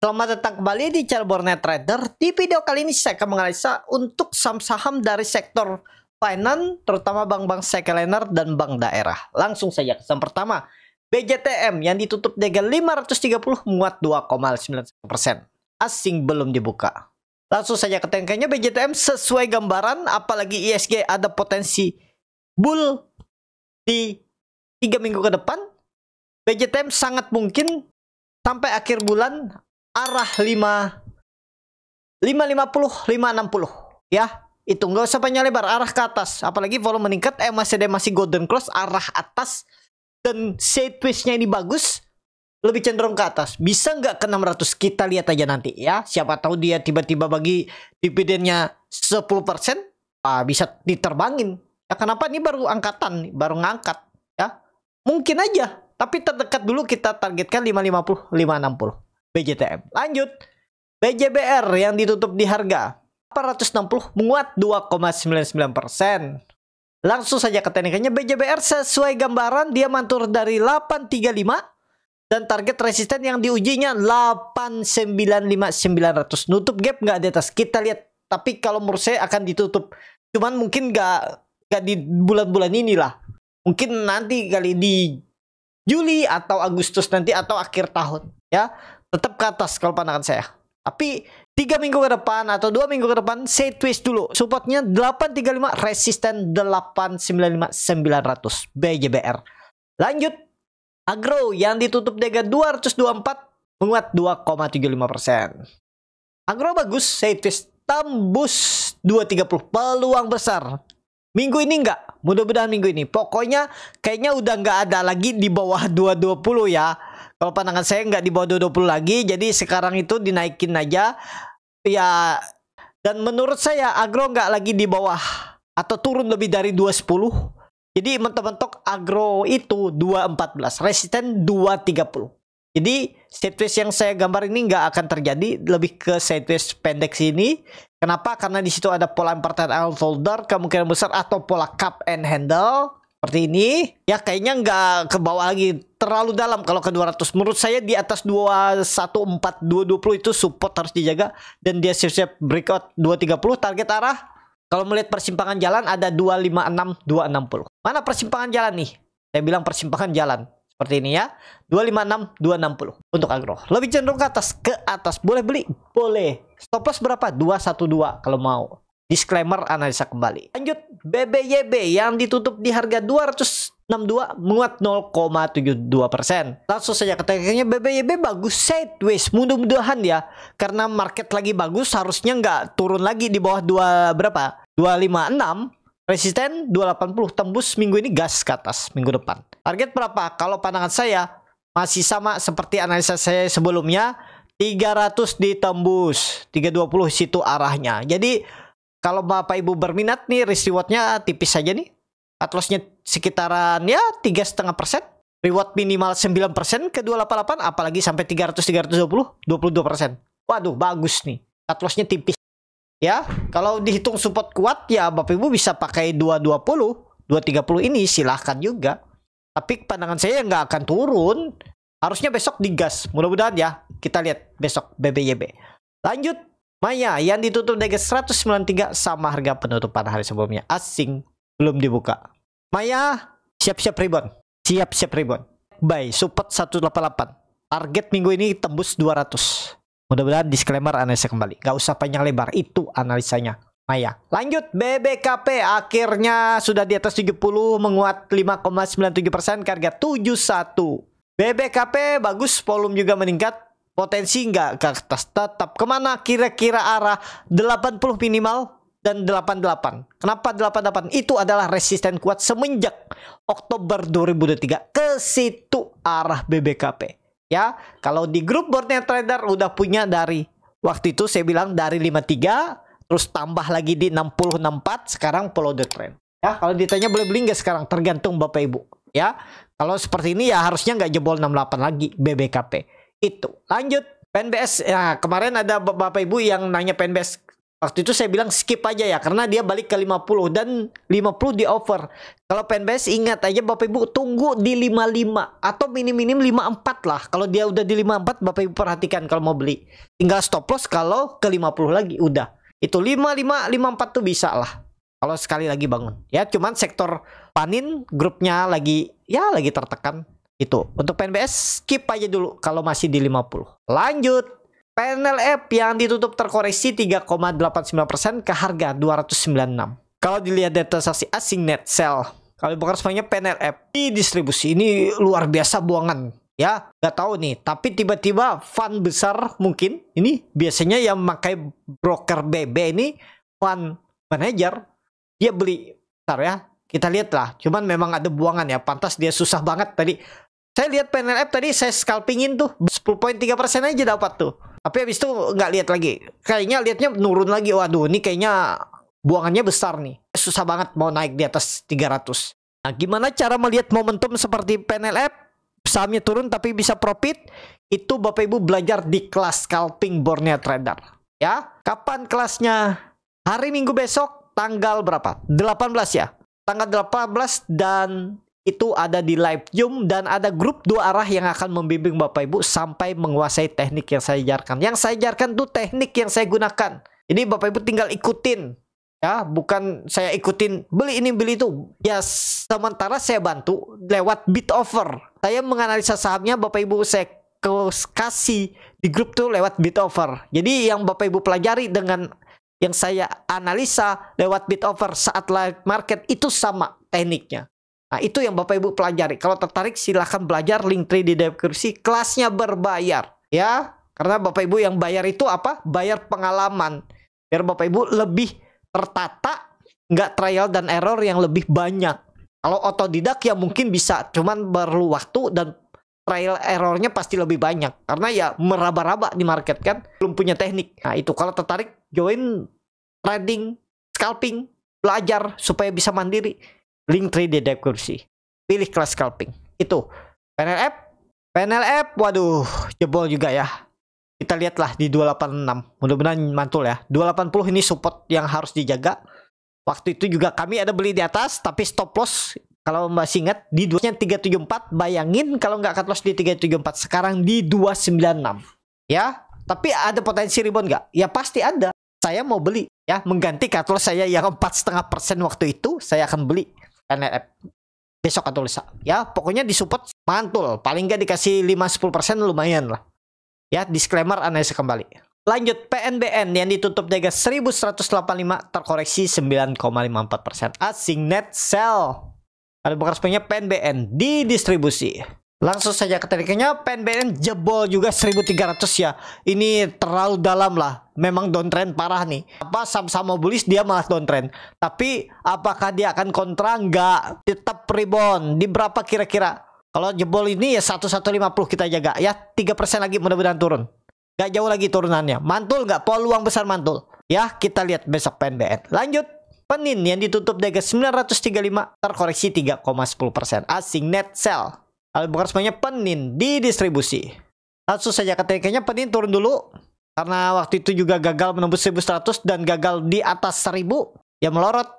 Selamat datang kembali di channel Bornet Trader. Di video kali ini saya akan menganalisa untuk saham-saham dari sektor finance, terutama bank-bank sekeliner dan bank daerah. Langsung saja ke saham pertama, BJTM yang ditutup dengan 530 menguat 2,91%. Asing belum dibuka. Langsung saja ke tengkanya BJTM sesuai gambaran, apalagi ISG ada potensi bull di 3 minggu ke depan. BJTM sangat mungkin sampai akhir bulan arah 550 560 ya, itu nggak usah panjang lebar, arah ke atas, apalagi volume meningkat, masih golden cross arah atas, dan sideways-nya ini bagus, lebih cenderung ke atas. Bisa nggak ke 600, kita lihat aja nanti ya, siapa tahu dia tiba-tiba bagi dividennya 10%, bisa diterbangin ya. Kenapa? Ini baru angkatan, baru ngangkat ya, mungkin aja. Tapi terdekat dulu kita targetkan 550 560 BJTM. Lanjut, BJBR yang ditutup di harga 460 menguat 2,99%. Langsung saja ke teknikannya, BJBR sesuai gambaran dia mantul dari 835 dan target resisten yang diujinya 895 900. Nutup gap nggak di atas, kita lihat. Tapi kalau menurut saya akan ditutup, cuman mungkin nggak di bulan-bulan inilah, mungkin nanti kali di Juli atau Agustus nanti atau akhir tahun ya. Tetap ke atas kalau pandangan saya. Tapi 3 minggu ke depan atau 2 minggu ke depan sideways dulu. Supportnya 835, resisten 895 900 BJBR. Lanjut, Agro yang ditutup dengan 224 menguat 2,75%. Agro bagus, sideways tembus 230, peluang besar. Minggu ini enggak, mudah-mudahan minggu ini. Pokoknya kayaknya udah nggak ada lagi di bawah 220 ya. Kalau pandangan saya nggak di bawah 220 lagi, jadi sekarang itu dinaikin aja ya. Dan menurut saya Agro nggak lagi di bawah atau turun lebih dari 210. Jadi mentok-mentok Agro itu 214, resisten 230. Jadi sideways yang saya gambar ini nggak akan terjadi, lebih ke sideways pendek sini. Kenapa? Karena di situ ada pola important folder, kemungkinan besar, atau pola cup and handle seperti ini. Ya kayaknya nggak ke bawah lagi, terlalu dalam kalau ke 200. Menurut saya di atas 214 220 itu support harus dijaga, dan dia siap-siap breakout 230. Target arah kalau melihat persimpangan jalan ada 256 260. Mana persimpangan jalan nih? Saya bilang persimpangan jalan seperti ini ya, 256 260 untuk Agro. Lebih cenderung ke atas. Boleh beli, boleh. Stop loss berapa? 212 kalau mau. Disclaimer, analisa kembali. Lanjut, BBYB yang ditutup di harga 262 menguat 0,72%. Langsung saja ke tekniknya, BBYB bagus sideways. Mudah-mudahan ya, karena market lagi bagus, harusnya nggak turun lagi di bawah 256. Resisten 280, tembus minggu ini, gas ke atas minggu depan. Target berapa? Kalau pandangan saya masih sama seperti analisa saya sebelumnya, 300 ditembus, 320 situ arahnya. Jadi kalau Bapak Ibu berminat nih, risk rewardnya tipis saja nih. Cut lossnya sekitaran ya 3,5%. Reward minimal 9% ke 288, apalagi sampai 300 320 22%. Waduh, bagus nih. Cut lossnya tipis. Ya, kalau dihitung support kuat ya Bapak Ibu bisa pakai 220, 230 ini silahkan juga. Tapi pandangan saya nggak akan turun. Harusnya besok digas. Mudah-mudahan ya. Kita lihat besok BBYB. Lanjut, Maya yang ditutup dengan 193 sama harga penutupan hari sebelumnya. Asing belum dibuka. Maya siap-siap rebound. Siap-siap rebound. Buy support 188. Target minggu ini tembus 200. Mudah-mudahan disclaimer, analisa kembali. Gak usah panjang lebar, itu analisanya Maya. Lanjut, BBKP akhirnya sudah di atas 70 menguat 5,97% ke harga 71. BBKP bagus, volume juga meningkat. Potensi nggak ke atas, tetap kemana kira-kira arah 80 minimal dan 88. Kenapa 88? Itu adalah resisten kuat semenjak Oktober 2023. Ke situ arah BBKP. Ya, kalau di grup Bornet Trader udah punya dari waktu itu saya bilang dari 53, terus tambah lagi di 60 64, sekarang follow the trend. Ya, kalau ditanya boleh beli nggak sekarang, tergantung Bapak Ibu. Ya, kalau seperti ini ya harusnya nggak jebol 68 lagi BBKP. Itu. Lanjut, PNBS ya, kemarin ada Bapak Ibu yang nanya PNBS Waktu itu saya bilang skip aja ya, karena dia balik ke 50 dan 50 di over. Kalau PNBS ingat aja Bapak Ibu, tunggu di 55 atau minim-minim 54 lah. Kalau dia udah di 54, Bapak Ibu perhatikan kalau mau beli. Tinggal stop loss kalau ke 50 lagi, udah. Itu 55, 54 tuh bisa lah. Kalau sekali lagi bangun. Ya, cuman sektor panin grupnya lagi tertekan. Itu. Untuk PNBS skip aja dulu kalau masih di 50. Lanjut. PNLF yang ditutup terkoreksi 3,89% ke harga 296. Kalau dilihat data saksi asing net sell, kalau bukan semuanya PNLF di distribusi ini luar biasa buangan. Ya, nggak tahu nih. Tapi tiba-tiba fund besar mungkin. Ini biasanya yang memakai broker BB ini fund manager. Dia beli besar ya. Kita lihat lah. Cuman memang ada buangan ya. Pantas dia susah banget tadi. Saya lihat PNLF tadi saya scalpingin tuh 10,3% aja dapat tuh. Tapi habis itu nggak lihat lagi. Kayaknya lihatnya nurun lagi. Waduh, ini kayaknya buangannya besar nih. Susah banget mau naik di atas 300. Nah, gimana cara melihat momentum seperti PNLF? Sahamnya turun tapi bisa profit. Itu Bapak Ibu belajar di kelas scalping Borneo Trader. Ya, kapan kelasnya? Hari Minggu besok tanggal berapa? 18 ya. Tanggal 18 dan itu ada di live Zoom dan ada grup 2 arah yang akan membimbing Bapak Ibu sampai menguasai teknik yang saya ajarkan. Yang saya ajarkan tuh teknik yang saya gunakan. Jadi Bapak Ibu tinggal ikutin. Ya, bukan saya ikutin beli ini beli itu. Ya, sementara saya bantu lewat bid offer. Saya menganalisa sahamnya, Bapak Ibu saya kasih di grup tuh lewat bid offer. Jadi yang Bapak Ibu pelajari dengan yang saya analisa lewat bid offer saat live market itu sama tekniknya. Nah, itu yang Bapak Ibu pelajari. Kalau tertarik silahkan belajar, link trade di deskripsi. Kelasnya berbayar. Ya, karena Bapak Ibu yang bayar itu apa? Bayar pengalaman. Biar Bapak Ibu lebih tertata, nggak trial dan error yang lebih banyak. Kalau otodidak ya mungkin bisa, cuman perlu waktu dan trial errornya pasti lebih banyak. Karena ya meraba-raba di market kan, belum punya teknik. Nah, itu kalau tertarik, join trading, scalping, belajar supaya bisa mandiri. Link trade di deskripsi. Pilih kelas scalping. Itu. PNLF, waduh, jebol juga ya. Kita lihatlah di 286. Mudah-mudahan mantul ya. 280 ini support yang harus dijaga. Waktu itu juga kami ada beli di atas, tapi stop loss. Kalau masih ingat, di 374. Bayangin kalau nggak cut loss di 374. Sekarang di 296. Ya, tapi ada potensi rebound nggak? Ya pasti ada. Saya mau beli. Ya, mengganti cut loss saya yang 4,5% waktu itu, saya akan beli. PNLF besok atau lusa ya, pokoknya di support mantul, paling nggak dikasih 5-10% lumayan lah ya. Disclaimer, analisa kembali. Lanjut, PNBN yang ditutup di harga 1185 terkoreksi 9,54%. Asing net sell. Ada bekas punya PNBN di distribusi. Langsung saja ke tekniknya. PNBN jebol juga 1300 ya. Ini terlalu dalam lah. Memang downtrend parah nih. Apa sama-sama bullish dia malah downtrend. Tapi apakah dia akan kontra? Enggak. Tetap rebound. Di berapa kira-kira? Kalau jebol ini ya 1150 kita jaga ya. 3% lagi mudah-mudahan turun. Gak jauh lagi turunannya. Mantul nggak? Peluang besar mantul. Ya, kita lihat besok PNBN. Lanjut. Penin yang ditutup di harga 935 terkoreksi 3,10%. Asing net sell. Kalau bukan semuanya Penin di distribusi. Langsung saja ke tekniknya. Penin turun dulu. Karena waktu itu juga gagal menembus 1100 dan gagal di atas 1000. Ya melorot.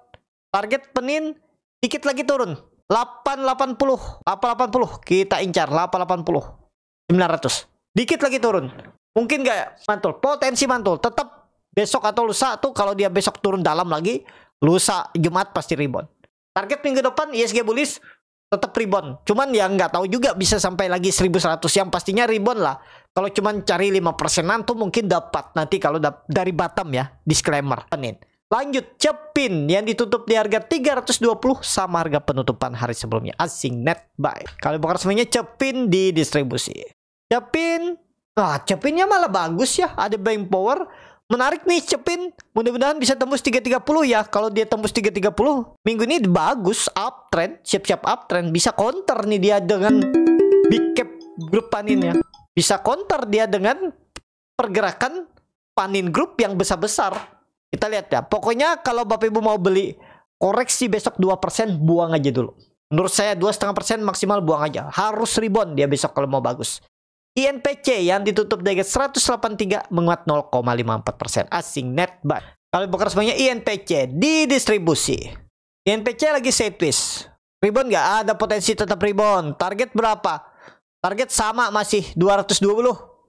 Target Penin dikit lagi turun. 880. 880. Kita incar 880. 900. Dikit lagi turun. Mungkin gak mantul. Potensi mantul. Tetap besok atau lusa tuh kalau dia besok turun dalam lagi. Lusa Jumat pasti rebound. Target minggu depan ISG bullish. Tetap rebound. Cuman ya nggak tahu juga bisa sampai lagi 1100. Yang pastinya rebound lah. Kalau cuman cari 5%an tuh mungkin dapat. Nanti kalau dari bottom ya. Disclaimer. Penin. Lanjut. Cepin. Yang ditutup di harga 320. Sama harga penutupan hari sebelumnya. Asing net buy. Kalau bukan semuanya Cepin di distribusi. Cepin. Cepinnya malah bagus ya. Ada buying power. Menarik nih Cepin. Mudah-mudahan bisa tembus 330 ya. Kalau dia tembus 330 minggu ini bagus, uptrend, siap-siap uptrend. Bisa counter nih dia dengan big cap grup paninnya. Bisa counter dia dengan pergerakan panin grup yang besar-besar. Kita lihat ya. Pokoknya kalau Bapak Ibu mau beli koreksi besok 2%, buang aja dulu. Menurut saya 2,5% maksimal buang aja. Harus rebound dia besok kalau mau bagus. INPC yang ditutup dari 183 menguat 0,54%. Asing net buy. Kalau broker semuanya INPC di distribusi. INPC lagi sideways. Rebound nggak? Ada potensi tetap rebound. Target berapa? Target sama masih 220.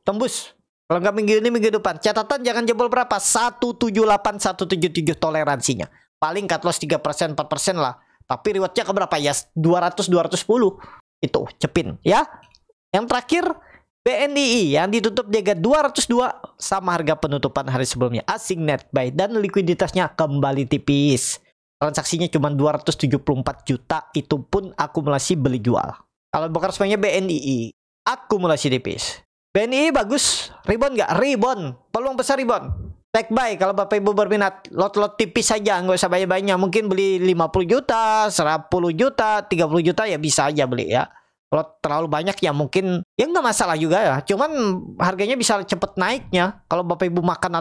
Tembus. Kalau nggak minggu ini, minggu depan. Catatan jangan jebol berapa? 178, 177 toleransinya. Paling cut loss 3%, 4% lah. Tapi rewardnya ke berapa? Ya 200, 210. Itu cepin ya. Yang terakhir BNI yang ditutup di harga 202 sama harga penutupan hari sebelumnya. Asing net buy dan likuiditasnya kembali tipis. Transaksinya cuma 274 juta, itu pun akumulasi beli jual. Kalau broker semuanya BNI, akumulasi tipis. BNI bagus, rebound nggak? Rebound, peluang besar rebound. Take buy kalau Bapak Ibu berminat, lot-lot tipis saja, nggak usah banyak-banyak. Mungkin beli 50 juta, 10 juta, 30 juta ya bisa aja beli ya. Kalau terlalu banyak ya mungkin ya nggak masalah juga ya. Cuman harganya bisa cepet naiknya kalau Bapak Ibu makan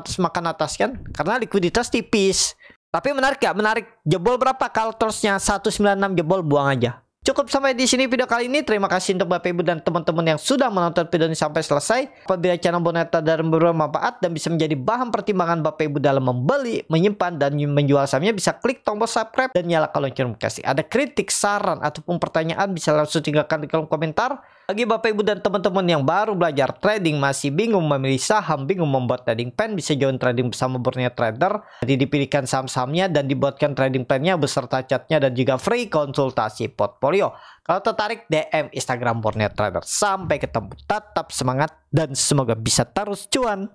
atas kan, karena likuiditas tipis. Tapi menarik gak? Menarik. Jebol berapa? Kalau terusnya 196 jebol, buang aja. Cukup sampai di sini video kali ini. Terima kasih untuk Bapak Ibu dan teman-teman yang sudah menonton video ini sampai selesai. Apabila channel Boneta dan bermanfaat dan bisa menjadi bahan pertimbangan Bapak Ibu dalam membeli, menyimpan, dan menjual sahamnya, bisa klik tombol subscribe dan nyalakan lonceng notifikasi. Ada kritik, saran, ataupun pertanyaan bisa langsung tinggalkan di kolom komentar. Bagi Bapak Ibu dan teman-teman yang baru belajar trading, masih bingung memilih saham, bingung membuat trading plan, bisa join trading bersama Borneo Trader. Jadi dipilihkan saham-sahamnya dan dibuatkan trading plan-nya beserta chatnya dan juga free konsultasi portfolio. Kalau tertarik, DM Instagram Borneo Trader. Sampai ketemu, tetap semangat dan semoga bisa terus cuan.